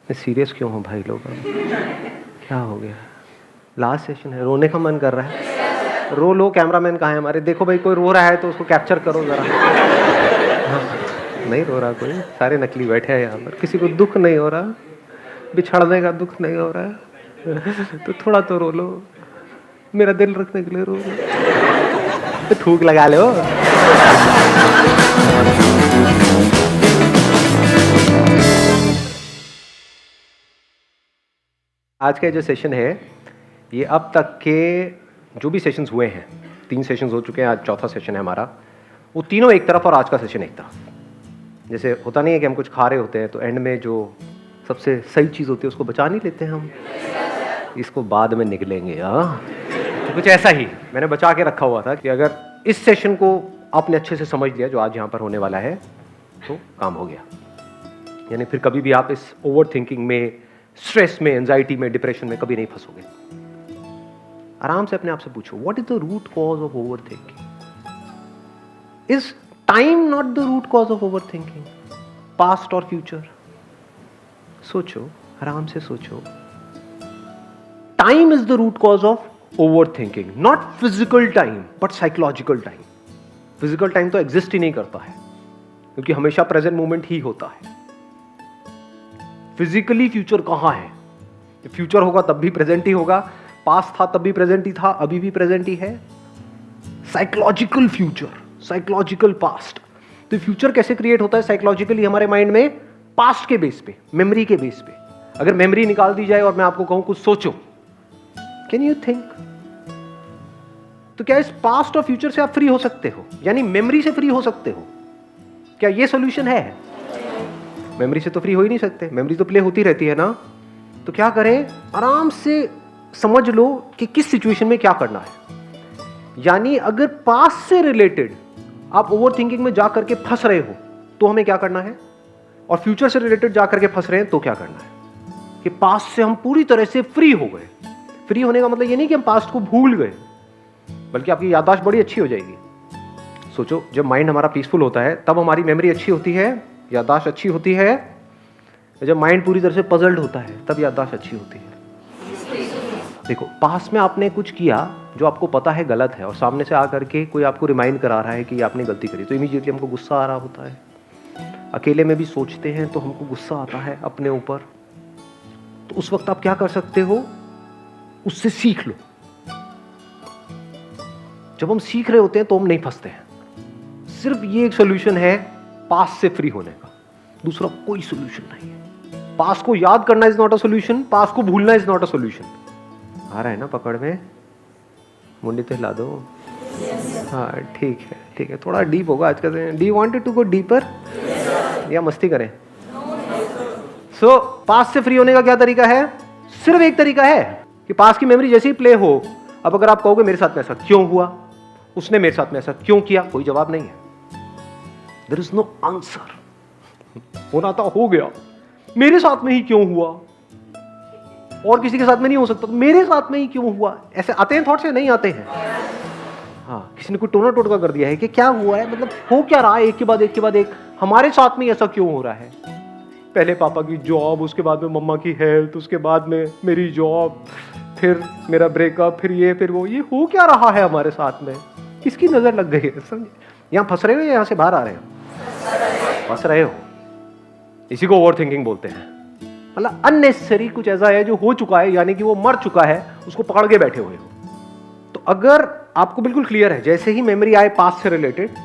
Serious क्यों हो भाई लोग? क्या हो गया? लास्ट सेशन है, रोने का मन कर रहा है? रो लो, कैमरामैन कहाँ है हमारे? देखो भाई, कोई रो रहा है तो उसको कैप्चर करो जरा। नहीं रो रहा कोई, सारे नकली बैठे हैं यहाँ पर, किसी को दुख नहीं हो रहा, बिछड़ने का दुख नहीं हो रहा है तो थोड़ा तो रो लो, मेरा दिल रखने के लिए रो लो, तो थूक लगा लो। आज का जो सेशन है, ये अब तक के जो भी सेशंस हुए हैं, 3 सेशंस हो चुके हैं, आज चौथा सेशन है हमारा, वो तीनों एक तरफ और आज का सेशन एक तरफ। जैसे होता नहीं है कि हम कुछ खा रहे होते हैं तो एंड में जो सबसे सही चीज़ होती है उसको बचा नहीं लेते हैं हम, इसको बाद में निकलेंगे। हाँ, तो कुछ ऐसा ही मैंने बचा के रखा हुआ था कि अगर इस सेशन को आपने अच्छे से समझ लिया जो आज यहाँ पर होने वाला है तो काम हो गया। यानी फिर कभी भी आप इस ओवर थिंकिंग में, स्ट्रेस में, एंजाइटी में, डिप्रेशन में कभी नहीं फंसोगे। आराम से अपने आप से पूछो, what is the root cause of over thinking? Is time not the root cause of over thinking? Past और फ्यूचर? सोचो, आराम से सोचो। Time is the root cause of over thinking, not physical time but psychological time. Physical time तो exist ही नहीं करता है क्योंकि हमेशा प्रेजेंट मोमेंट ही होता है। फिजिकली फ्यूचर कहां है? फ्यूचर होगा तब भी प्रेजेंट ही होगा, पास्ट था तब भी प्रेजेंट ही था, अभी भी प्रेजेंट ही है। Psychological future, psychological past. तो फ्यूचर कैसे क्रिएट होता है साइकोलॉजिकली हमारे माइंड में? पास्ट के बेस पे, मेमोरी के बेस पे। अगर मेमोरी निकाल दी जाए और मैं आपको कहूं कुछ सोचो, कैन यू थिंक? तो क्या इस पास्ट और फ्यूचर से आप फ्री हो सकते हो? यानी मेमोरी से फ्री हो सकते हो? क्या ये सॉल्यूशन है? मेमोरी से तो फ्री हो ही नहीं सकते, मेमोरी तो प्ले होती रहती है ना। तो क्या करें? आराम से समझ लो कि किस सिचुएशन में क्या करना है। यानी अगर पास्ट से रिलेटेड आप ओवर थिंकिंग में जाकर के फंस रहे हो तो हमें क्या करना है, और फ्यूचर से रिलेटेड जाकर के फंस रहे हैं तो क्या करना है। कि पास्ट से हम पूरी तरह से फ्री हो गए। फ्री होने का मतलब ये नहीं कि हम पास्ट को भूल गए, बल्कि आपकी याददाश्त बड़ी अच्छी हो जाएगी। सोचो, जब माइंड हमारा पीसफुल होता है तब हमारी मेमोरी अच्छी होती है, याददाश्त अच्छी होती है। जब माइंड पूरी तरह से पजल्ड होता है तब याददाश्त अच्छी होती है। देखो, पास्ट में आपने कुछ किया जो आपको पता है गलत है और सामने से आकर के कोई आपको रिमाइंड करा रहा है कि आपने गलती करी, तो इमीडिएटली हमको गुस्सा आ रहा होता है। अकेले में भी सोचते हैं तो हमको गुस्सा आता है अपने ऊपर। तो उस वक्त आप क्या कर सकते हो? उससे सीख लो। जब हम सीख रहे होते हैं तो हम नहीं फंसते हैं। सिर्फ ये एक सोल्यूशन है पास्ट से फ्री होने का, दूसरा कोई सोल्यूशन नहीं है। पास्ट को याद करना is not a solution, past को भूलना इज नॉट अ सोल्यूशन। आ रहा है ना पकड़ में? मुंडी तो हिला दो। हाँ, ठीक है, ठीक है, थोड़ा डीप होगा आज का। Do you want to go deeper या मस्ती करें? सो पास्ट से फ्री होने का क्या तरीका है? सिर्फ एक तरीका है कि पास्ट की मेमोरी जैसे ही प्ले हो, अब अगर आप कहोगे मेरे साथ में ऐसा क्यों हुआ, उसने मेरे साथ में ऐसा क्यों किया, कोई जवाब नहीं है। There is no answer. होना तो हो गया, मेरे साथ में ही क्यों हुआ, और किसी के साथ में नहीं हो सकता, तो मेरे साथ में ही क्यों हुआ? ऐसे आते हैं थॉट से? नहीं आते हैं। हाँ, किसी ने कोई टोना टोटका कर दिया है कि क्या हुआ है, मतलब हो क्या रहा है, एक के बाद एक के बाद एक, हमारे साथ में ऐसा क्यों हो रहा है? पहले पापा की जॉब, उसके बाद में मम्मा की हेल्थ, उसके बाद में मेरी जॉब, फिर मेरा ब्रेकअप, फिर ये, फिर वो, ये हो क्या रहा है हमारे साथ में? किसकी नजर लग गई है? समझे? यहाँ फंस रहे हो या यहाँ से बाहर आ रहे हो? फंस रहे हो। इसी को ओवर थिंकिंग बोलते हैं। मतलब अननेसेसरी कुछ ऐसा है जो हो चुका है, यानी कि वो मर चुका है, उसको पकड़ के बैठे हुए हो। तो अगर आपको बिल्कुल क्लियर है, जैसे ही मेमोरी आए पास्ट से रिलेटेड,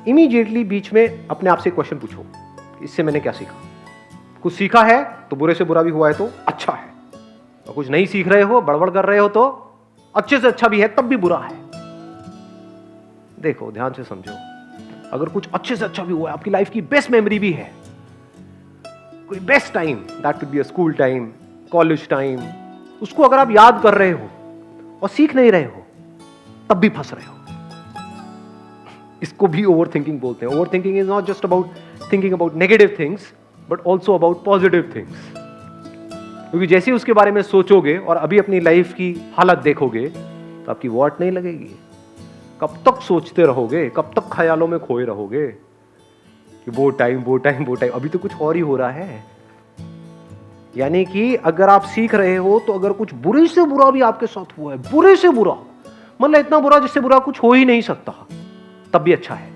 इमीडिएटली बीच में अपने आप से क्वेश्चन पूछो, इससे मैंने क्या सीखा? कुछ सीखा है तो बुरे से बुरा भी हुआ है तो अच्छा है, और कुछ नहीं सीख रहे हो, बड़बड़ कर रहे हो तो अच्छे से अच्छा भी है तब भी बुरा है। देखो, ध्यान से समझो, अगर कुछ अच्छे से अच्छा भी हुआ है, आपकी लाइफ की बेस्ट मेमोरी भी है, कोई best time, that could be a school time, college time, उसको अगर आप याद कर रहे हो और सीख नहीं रहे हो तब भी फंस रहे हो। इसको भी ओवर थिंकिंग बोलते हैं। Over thinking is not just about thinking about negative things but also about positive things. क्योंकि जैसे ही उसके बारे में सोचोगे और अभी अपनी लाइफ की हालत देखोगे तो आपकी वॉट नहीं लगेगी। कब तक सोचते रहोगे, कब तक ख्यालों में खोए रहोगे कि वो टाइम, वो टाइम, वो टाइम? अभी तो कुछ और ही हो रहा है। यानी कि अगर आप सीख रहे हो तो अगर कुछ बुरे से बुरा भी आपके साथ हुआ है, बुरे से बुरा, मतलब इतना बुरा जिससे बुरा कुछ हो ही नहीं सकता, तब भी अच्छा है,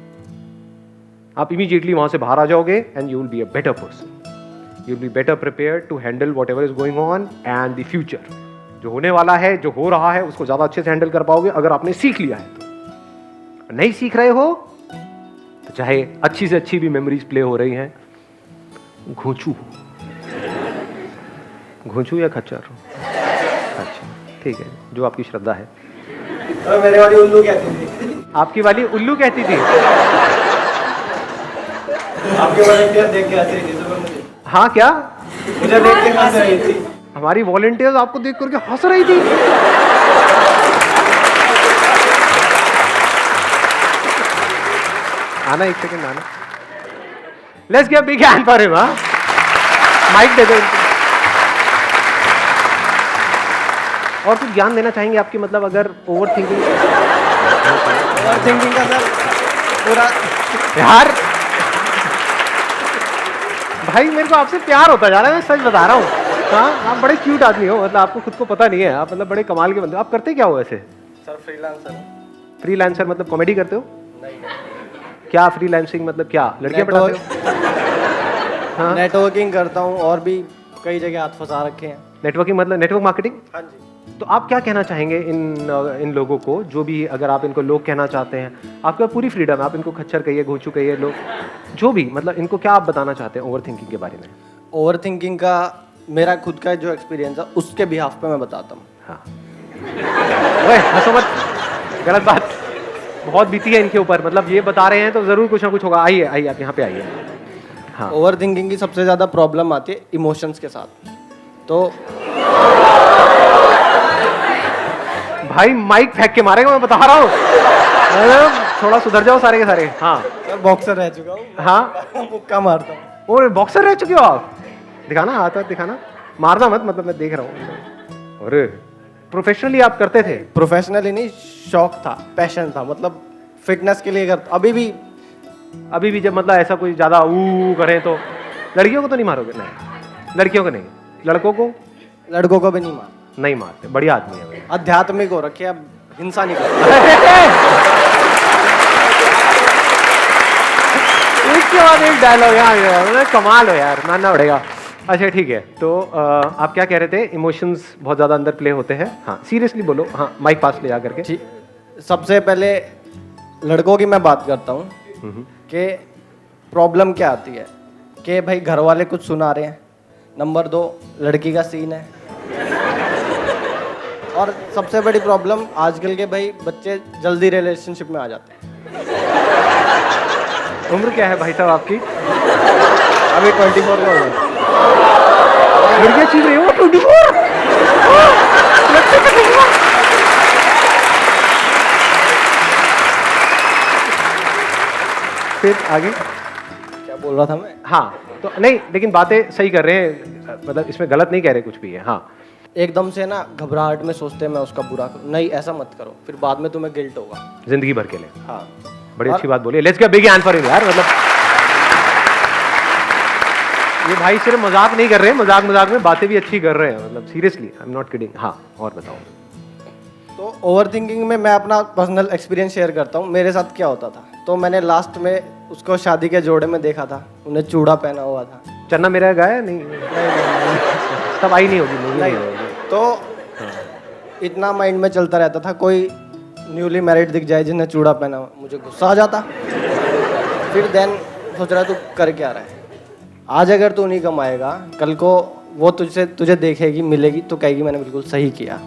आप इमीडिएटली वहां से बाहर आ जाओगे and you will be a better person, you will be better prepared to handle whatever is going on and the future. जो होने वाला है, जो हो रहा है, उसको ज्यादा अच्छे से हैंडल कर पाओगे अगर आपने सीख लिया है तो। नहीं सीख रहे हो तो चाहे अच्छी से अच्छी भी मेमोरीज प्ले हो रही हैं, घोंचू या खच्चर? अच्छा ठीक है, जो आपकी श्रद्धा है। तो मेरे वाली उल्लू कहती थी। आपकी वाली उल्लू कहती थी? आपके वॉलंटियर देख के हंस रही थी सुबह मुझे। हाँ क्या? मुझे देख के हंस रही थी। हमारी वॉलंटियर्स आपको देख करके हंस रही थी? आना एक सेकंड, आना। Let's give big hand for him. Mike दे दो उनको। और कुछ ज्ञान देना चाहेंगे आपकी, मतलब अगर ओवर थिंकिंग का सर पूरा यार, भाई मेरे को आपसे प्यार होता जा रहा है, मैं सच बता रहा हूँ। हाँ, आप बड़े क्यूट आदमी हो, मतलब आपको खुद को पता नहीं है, आप मतलब बड़े कमाल के बंदे हो। आप करते क्या हो वैसे? Sir freelancer. फ्रीलांसर मतलब कॉमेडी करते हो? नहीं। क्या फ्रीलांसिंग मतलब क्या, लड़कियां पढ़ाते हो? हाँ? नेटवर्किंग करता हूँ और भी कई जगह हाथ फंसा रखे हैं। नेटवर्किंग मतलब नेटवर्क मार्केटिंग? हाँ जी। तो आप क्या कहना चाहेंगे इन लोगों को, जो भी, अगर आप इनको लोग कहना चाहते हैं, आपके पास पूरी फ्रीडम है, आप इनको खच्चर कहिए, घोंचू कहिए, लोग जो भी, मतलब इनको क्या आप बताना चाहते हैं ओवर थिंकिंग के बारे में? ओवर थिंकिंग का मेरा खुद का जो एक्सपीरियंस है उसके बिहाफ पे मैं बताता हूँ। हाँ ओए हंसो मत, गलत बात बहुत बीती है इनके ऊपर, मतलब ये बता रहे हैं तो जरूर कुछ ना कुछ होगा। आइए आइए, आप यहाँ पे आइए। हाँ, ओवर थिंकिंग की सबसे ज़्यादा प्रॉब्लम आती है इमोशंस के साथ। तो भाई माइक फेंक के मारेगा, मैं बता रहा हूँ। थोड़ा सुधर जाओ सारे के सारे। हाँ सर बॉक्सर रह चुका हूँ। हाँ, मुक्का मारता हूँ। और बॉक्सर रह चुके हो आप? दिखाना हाथ, दिखाना, मारना मत, मतलब मैं देख रहा हूँ। अरे प्रोफेशनली आप करते थे? प्रोफेशनली नहीं, शौक था, पैशन था, मतलब फिटनेस के लिए करता। अभी भी जब मतलब ऐसा कोई ज्यादा ऊ करें तो लड़कियों को तो नहीं मारोगे? नहीं, लड़कियों को नहीं, लड़कों को? लड़कों को भी नहीं नहीं मारते, बढ़िया आदमी है भाई। आध्यात्मिक हो रखे, अब हिंसा नहीं करते। इसके बाद एक डायलॉग यार, कमाल हो यार, मानना पड़ेगा। अच्छा ठीक है, तो आप क्या कह रहे थे? इमोशंस बहुत ज्यादा अंदर प्ले होते हैं। हाँ सीरियसली बोलो। हाँ माइक पास ले जा करके। सबसे पहले लड़कों की मैं बात करता हूँ कि प्रॉब्लम क्या आती है कि भाई घर वाले कुछ सुना रहे हैं, नंबर 2 लड़की का सीन है, और सबसे बड़ी प्रॉब्लम आजकल के भाई बच्चे जल्दी रिलेशनशिप में आ जाते हैं। उम्र क्या है भाई साहब आपकी? अभी 24 का हुआ। लड़कियां चीज रही हो 24? फिर आगे क्या बोल रहा था मैं? हाँ तो नहीं, लेकिन बातें सही कर रहे हैं, मतलब इसमें गलत नहीं कह रहे कुछ भी है। हाँ एकदम से ना घबराहट में सोचते हैं मैं उसका बुरा करूं, नहीं ऐसा मत करो, फिर बाद में तुम्हें गिल्ट होगा जिंदगी भर के लिए। हाँ बड़ी अच्छी बात बोली। Let's get big hand for him यार, मतलब ये भाई सिर्फ मजाक नहीं कर रहे हैं, मजाक में बातें भी अच्छी कर रहे हैं, मतलब seriously I am not kidding. हाँ और बताओ। तो ओवर थिंकिंग में मैं अपना पर्सनल एक्सपीरियंस शेयर करता हूँ। मेरे साथ क्या होता था, तो मैंने लास्ट में उसको शादी के जोड़े में देखा था, उन्हें चूड़ा पहना हुआ था। चन्ना मेरा गाया नहीं, तब आई नहीं होगी मूवी नहीं होगी। तो इतना माइंड में चलता रहता था, कोई न्यूली मैरिड दिख जाए जिन्हें चूड़ा पहना हुआ, मुझे गुस्सा आ जाता। फिर देन सोच रहा तू कर क्या रहा है, आज अगर तू नहीं कमाएगा, कल को वो तुझे देखेगी, मिलेगी तो कहेगी मैंने बिल्कुल सही किया।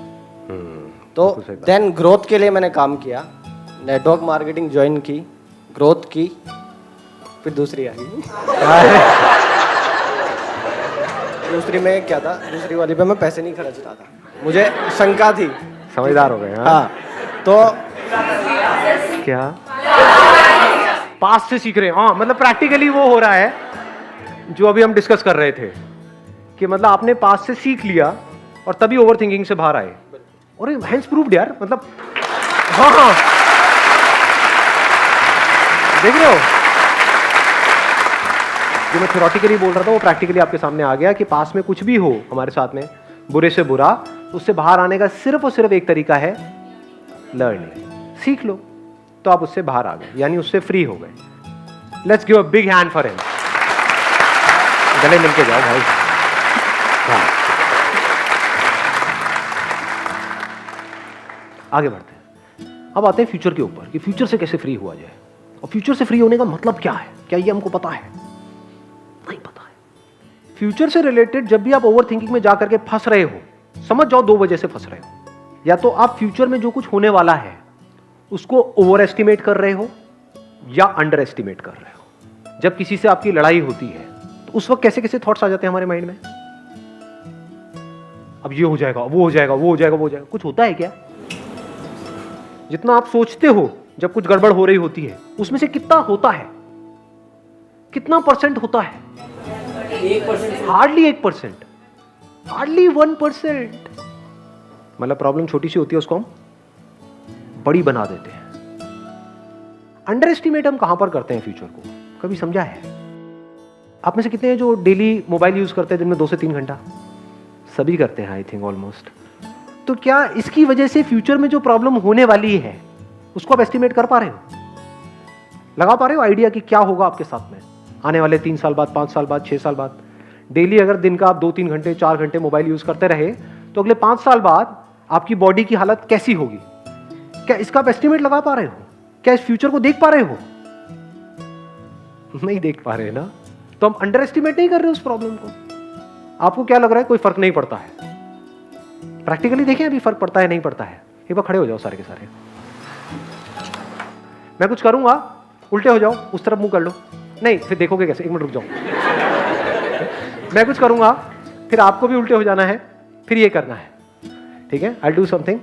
तो देन ग्रोथ के लिए मैंने काम किया, नेटवर्क मार्केटिंग ज्वाइन की, ग्रोथ की, फिर दूसरी आ गई। दूसरी में क्या था, दूसरी वाली पे मैं पैसे नहीं खर्च रहा था, मुझे शंका थी। समझदार हो गए। हाँ तो क्या पास्ट से सीख रहे हैं? हाँ मतलब प्रैक्टिकली वो हो रहा है जो अभी हम डिस्कस कर रहे थे कि मतलब आपने पास्ट से सीख लिया और तभी ओवर थिंकिंग से बाहर आए। और हैंड्स प्रूव्ड यार, मतलब हाँ हाँ देख रहे हो, जो मैं थ्योरेटिकली बोल रहा था वो प्रैक्टिकली आपके सामने आ गया कि पास में कुछ भी हो हमारे साथ में बुरे से बुरा, उससे बाहर आने का सिर्फ और सिर्फ एक तरीका है, लर्निंग। सीख लो तो आप उससे बाहर आ गए, यानी उससे फ्री हो गए। Let's give a big hand for him. गले मिलके जाओ भाई। हाँ। आगे बढ़ते हैं। अब आते हैं फ्यूचर के ऊपर कि फ्यूचर से कैसे फ्री हुआ जाए। और फ्यूचर से फ्री होने का मतलब क्या है? क्या ये हमको पता है? नहीं पता है। फ्यूचर से रिलेटेड जब भी आप ओवर थिंकिंग में जाकर के फंस रहे हो, समझ जाओ 2 वजह से फंस रहे हो। या तो आप फ्यूचर में जो कुछ होने वाला है उसको ओवर एस्टिमेट कर रहे हो या अंडर एस्टिमेट कर रहे हो। जब किसी से आपकी लड़ाई होती है तो उस वक्त कैसे कैसे थॉट्स आ जाते हैं हमारे माइंड में। अब ये हो जाएगा, वो हो जाएगा, वो हो जाएगा, वो हो जाएगा। कुछ होता है क्या? जितना आप सोचते हो जब कुछ गड़बड़ हो रही होती है, उसमें से कितना होता है? कितना परसेंट होता है? 1%। Hardly 1%, hardly 1%। मतलब प्रॉब्लम छोटी सी होती है, उसको हम बड़ी बना देते हैं। अंडर एस्टिमेट हम कहां पर करते हैं फ्यूचर को? कभी समझा है? आप में से कितने हैं जो डेली मोबाइल यूज करते हैं दिन में 2 से 3 घंटा? सभी करते हैं आई थिंक ऑलमोस्ट। तो क्या इसकी वजह से फ्यूचर में जो प्रॉब्लम होने वाली है उसको आप एस्टिमेट कर पा रहे हो? लगा पा रहे हो आइडिया कि क्या होगा आपके साथ में आने वाले 3 साल बाद, 5 साल बाद, 6 साल बाद? डेली अगर दिन का आप 2-3 घंटे, 4 घंटे मोबाइल यूज करते रहे तो अगले 5 साल बाद आपकी बॉडी की हालत कैसी होगी? क्या इसका आप एस्टिमेट लगा पा रहे हो? क्या इस फ्यूचर को देख पा रहे हो? नहीं देख पा रहे ना, तो हम अंडर एस्टिमेट नहीं कर रहे उस प्रॉब्लम को। आपको क्या लग रहा है कोई फर्क नहीं पड़ता है? प्रैक्टिकली देखें अभी फर्क पड़ता है नहीं पड़ता है। एक बार खड़े हो जाओ सारे के सारे। मैं कुछ करूंगा, उल्टे हो जाओ, उस तरफ मुंह कर लो। नहीं, फिर देखोगे कैसे? 1 मिनट रुक जाओ। मैं कुछ करूंगा, फिर आपको भी उल्टे हो जाना है, फिर ये करना है, ठीक है? आई डू समथिंग,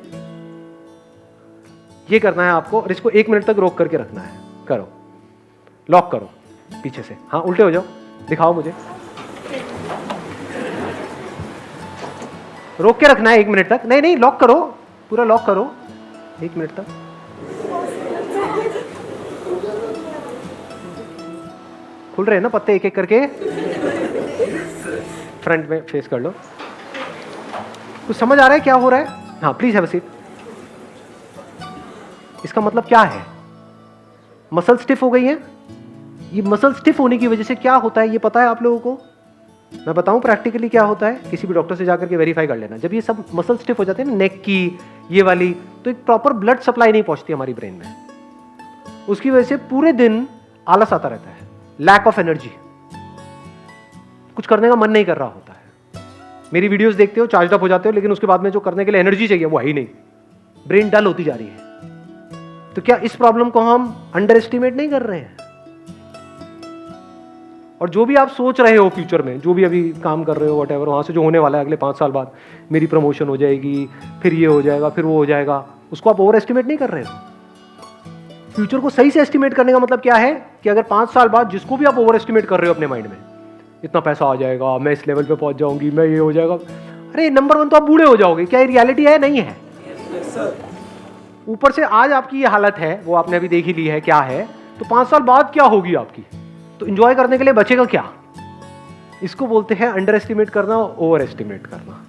ये करना है आपको, और इसको 1 मिनट तक रोक करके रखना है। करो, लॉक करो पीछे से। हाँ, उल्टे हो जाओ, दिखाओ मुझे। रोक के रखना है 1 मिनट तक। नहीं नहीं, लॉक करो, पूरा लॉक करो 1 मिनट तक। खुल रहे हैं ना पत्ते एक एक करके? फ्रंट में फेस कर लो। कुछ समझ आ रहा है क्या हो रहा है? हाँ, प्लीज हैव अ सीट। इसका मतलब क्या है? मसल स्टिफ हो गई है। ये मसल स्टिफ होने की वजह से क्या होता है ये पता है आप लोगों को? मैं बताऊं प्रैक्टिकली क्या होता है? किसी भी डॉक्टर से जाकर के वेरीफाई कर लेना। जब ये सब मसल स्टिफ हो जाते हैं ना, नेक की ये वाली, तो एक प्रॉपर ब्लड सप्लाई नहीं पहुंचती हमारी ब्रेन में। उसकी वजह से पूरे दिन आलस आता रहता है, लैक ऑफ एनर्जी, कुछ करने का मन नहीं कर रहा होता है। मेरी वीडियोस देखते हो, चार्ज अप हो जाते हो, लेकिन उसके बाद में जो करने के लिए एनर्जी चाहिए वो है ही नहीं। ब्रेन डल होती जा रही है। तो क्या इस प्रॉब्लम को हम अंडर एस्टिमेट नहीं कर रहे हैं? और जो भी आप सोच रहे हो फ्यूचर में, जो भी अभी काम कर रहे हो, व्हाटएवर, वहां से जो होने वाला है अगले 5 साल बाद, मेरी प्रमोशन हो जाएगी, फिर ये हो जाएगा, फिर वो हो जाएगा, उसको आप ओवर एस्टिमेट नहीं कर रहे हो। फ्यूचर को सही से एस्टिमेट करने का मतलब क्या है कि अगर 5 साल बाद जिसको भी आप ओवर एस्टिमेट कर रहे हो अपने माइंड में, इतना पैसा आ जाएगा, मैं इस लेवल पे पहुंच जाऊंगी, मैं ये हो जाएगा, अरे नंबर 1 तो आप बूढ़े हो जाओगे। क्या ये रियलिटी है? नहीं है। ऊपर से आज आपकी ये हालत है, वो आपने अभी देख ही ली है क्या है, तो 5 साल बाद क्या होगी आपकी? तो एंजॉय करने के लिए बचेगा क्या? इसको बोलते हैं अंडर एस्टिमेट करना, ओवर एस्टिमेट करना।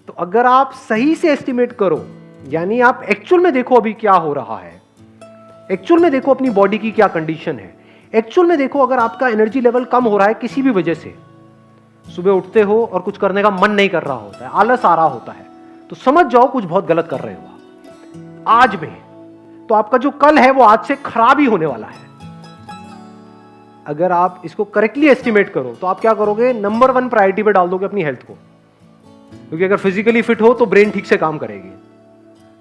तो अगर आप सही से एस्टिमेट करो, यानी आप एक्चुअल में देखो अभी क्या हो रहा है, एक्चुअल में देखो अपनी बॉडी की क्या कंडीशन है, एक्चुअल में देखो अगर आपका एनर्जी लेवल कम हो रहा है किसी भी वजह से, सुबह उठते हो और कुछ करने का मन नहीं कर रहा होता है, आलस आ रहा होता है, तो समझ जाओ कुछ बहुत गलत कर रहे हो आज में। तो आपका जो कल है वो आज से खराब ही होने वाला है। अगर आप इसको करेक्टली एस्टिमेट करो तो आप क्या करोगे? नंबर 1 प्रायोरिटी पे डाल दोगे अपनी हेल्थ को, क्योंकि अगर फिजिकली फिट हो तो ब्रेन ठीक से काम करेगी।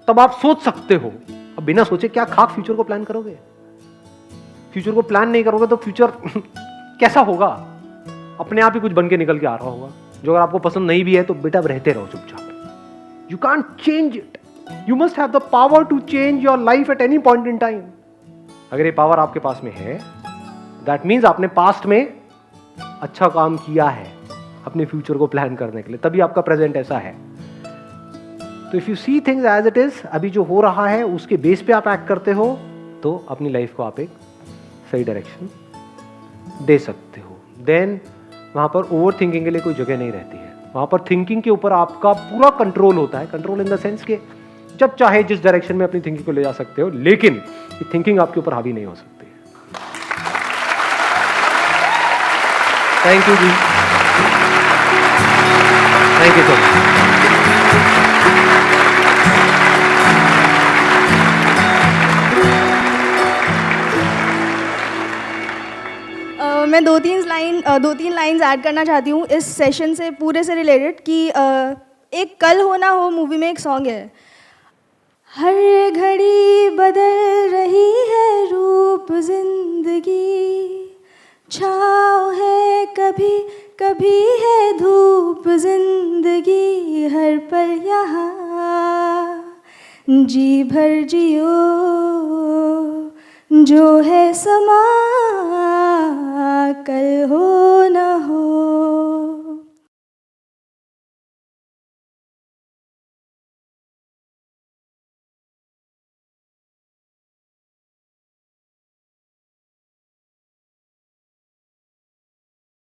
तब आप सोच सकते हो। अब बिना सोचे क्या खाक फ्यूचर को प्लान करोगे? फ्यूचर को प्लान नहीं करोगे तो फ्यूचर कैसा होगा? अपने आप ही कुछ बन के निकल के आ रहा होगा, जो अगर आपको पसंद नहीं भी है तो बेटा रहते रहो चुपचाप। You can't change it, you must have the power to change your life at any point in time. अगर ये पावर आपके पास में है, दैट मीन्स आपने पास्ट में अच्छा काम किया है अपने फ्यूचर को प्लान करने के लिए, तभी आपका प्रेजेंट ऐसा है। तो if you see things as it is, अभी जो हो रहा है उसके बेस पे आप एक्ट करते हो, तो अपनी लाइफ को आप एक सही डायरेक्शन दे सकते हो, देन वहाँ पर ओवर थिंकिंग के लिए कोई जगह नहीं रहती है। वहाँ पर थिंकिंग के ऊपर आपका पूरा कंट्रोल होता है। कंट्रोल इन द सेंस के जब चाहे जिस डायरेक्शन में अपनी थिंकिंग को ले जा सकते हो, लेकिन ये थिंकिंग आपके ऊपर हावी नहीं हो सकती है। थैंक यू जी, थैंक यू सो मच। मैं दो तीन लाइंस ऐड करना चाहती हूँ इस सेशन से पूरे से रिलेटेड कि एक कल हो ना हो मूवी में एक सॉन्ग है, हर घड़ी बदल रही है रूप जिंदगी, छाँव है कभी कभी है धूप जिंदगी, हर पल यहाँ जी भर जियो, जो है समा कल